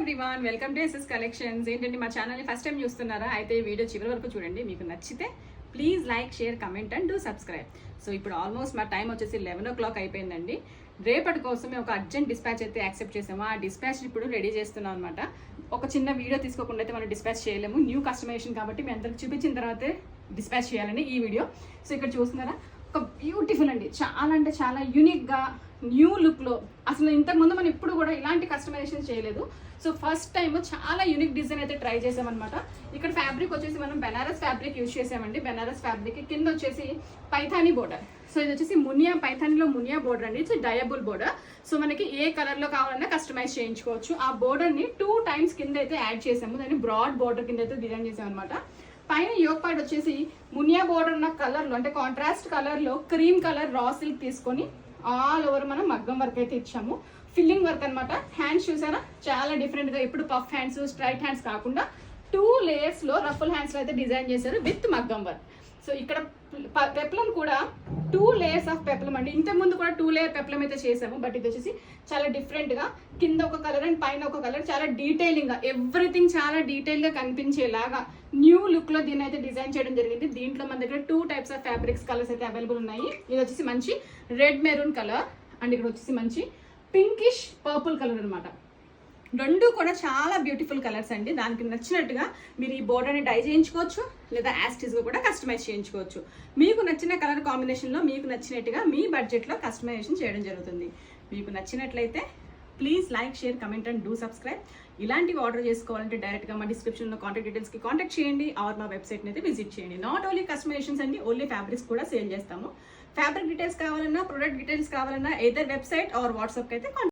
Everyone, welcome to SS collections. ఏంటంటే మా ఛానల్ని ఫస్ట్ టైం చూస్తున్నారా? అయితే ఈ వీడియో చివరి వరకు చూడండి. మీకు నచ్చితే please like, share, comment and do subscribe. So ఇప్పుడు ఆల్మోస్ట్ మా టైం వచ్చేసి 11 o'clock అయిపోయిందండి. రేపటి కోసం మేము ఒక అర్జెంట్ డిస్పాచ్ అయితే యాక్సెప్ట్ చేసాము. ఆ డిస్పాచ్ ఇప్పుడు రెడీ చేస్తున్నాం అనమాట. ఒక చిన్న వీడియో తీసుకోకుండా అయితే మనం డిస్పాచ్ చేయలేము. న్యూ కస్టమైజేషన్ కాబట్టి మీ అందరికి చూపించిన తర్వాతే డిస్పాచ్ చేయాలని ఈ వీడియో. సో ఇక్కడ చూస్తున్నారా, ఒక బ్యూటిఫుల్ అండి, చాలా అంటే చాలా యూనిక్గా న్యూ లుక్లో. అసలు ఇంతకుముందు మనం ఇప్పుడు కూడా ఇలాంటి కస్టమైజేషన్ చేయలేదు. సో ఫస్ట్ టైం చాలా యూనిక్ డిజైన్ అయితే ట్రై చేసామన్నమాట. ఇక్కడ ఫ్యాబ్రిక్ వచ్చేసి మనం బెనారస్ ఫ్యాబ్రిక్ యూజ్ చేసామండి. బెనారస్ ఫ్యాబ్రిక్ కింద వచ్చేసి పైథానీ బోర్డర్. సో ఇది వచ్చేసి మునియా, పైథానీలో మునియా బోర్డర్ అండి. It's డయబుల్ border. సో మనకి ఏ కలర్లో కావాలన్నా కస్టమైజ్ చేయించుకోవచ్చు. ఆ బోర్డర్ని 2 times కింద అయితే యాడ్ చేసాము. దాన్ని బ్రాడ్ బోర్డర్ కింద అయితే డిజైన్ చేసామన్నమాట. పైన యోక్ పార్ట్ వచ్చేసి మునియా బోర్డర్ ఉన్న కలర్లో, అంటే కాంట్రాస్ట్ కలర్లో క్రీమ్ కలర్ రా సిల్క్ తీసుకొని ఆల్ ఓవర్ మనం మగ్గం వర్క్ అయితే ఇచ్చాము. ఫిల్లింగ్ వర్క్ అనమాట. హ్యాండ్స్ చూసారా, చాలా డిఫరెంట్గా ఇప్పుడు పఫ్ హ్యాండ్స్, స్ట్రైట్ హ్యాండ్స్ కాకుండా 2 layers రఫుల్ హ్యాండ్స్లో అయితే డిజైన్ చేశారు విత్ మగ్గం వర్క్. సో ఇక్కడ పెప్లం కూడా 2 layers ఆఫ్ పెప్లం అండి. ఇంతకుముందు కూడా 2 layer పెప్లం అయితే చేసాము. బట్ ఇది వచ్చేసి చాలా డిఫరెంట్గా కింద ఒక కలర్ అండ్ పైన ఒక కలర్, చాలా డీటెయిలింగ్గా ఎవ్రీథింగ్ చాలా డీటెయిల్గా కనిపించేలాగా న్యూ లుక్లో దీన్ని అయితే డిజైన్ చేయడం జరిగింది. దీంట్లో మన దగ్గర 2 types ఆఫ్ ఫ్యాబ్రిక్స్ కలర్స్ అయితే అవైలబుల్ ఉన్నాయి. ఇది వచ్చేసి మంచి రెడ్ మెరూన్ కలర్ అండ్ ఇక్కడ వచ్చేసి మంచి పింకిష్ పర్పుల్ కలర్ అనమాట. రెండు కూడా చాలా బ్యూటిఫుల్ కలర్స్ అండి. దానికి నచ్చినట్టుగా మీరు ఈ బోర్డర్ని డై చేయించుకోవచ్చు, లేదా యాస్టిస్గా కూడా కస్టమైజ్ చేయించుకోవచ్చు. మీకు నచ్చిన కలర్ కాంబినేషన్లో మీకు నచ్చినట్టుగా మీ బడ్జెట్లో కస్టమైజేషన్ చేయడం జరుగుతుంది. మీకు నచ్చినట్లయితే please like, share, comment and do subscribe. ఇలాంటివి ఆర్డర్ చేసుకోవాలంటే డైరెక్ట్గా మా డిస్క్రిప్షన్లో కాంటాక్ట్ డీటెయిల్స్కి కాంటాక్ట్ చేయండి, ఆర్ మా వెబ్సైట్ని అయితే విజిట్ చేయండి. నాట్ ఓన్లీ కస్టమైజేషన్స్ అండి, ఓన్లీ ఫ్యాబ్రిక్స్ కూడా సేల్ చేస్తాము. ఫ్యాబ్రిక్ డీటెయిల్స్ కావాలన్నా, ప్రొడక్ట్ డీటెయిల్స్ కావాలన్నా ఎయిదర్ వెబ్సైట్ ఆర్ వాట్సాప్కి అయితే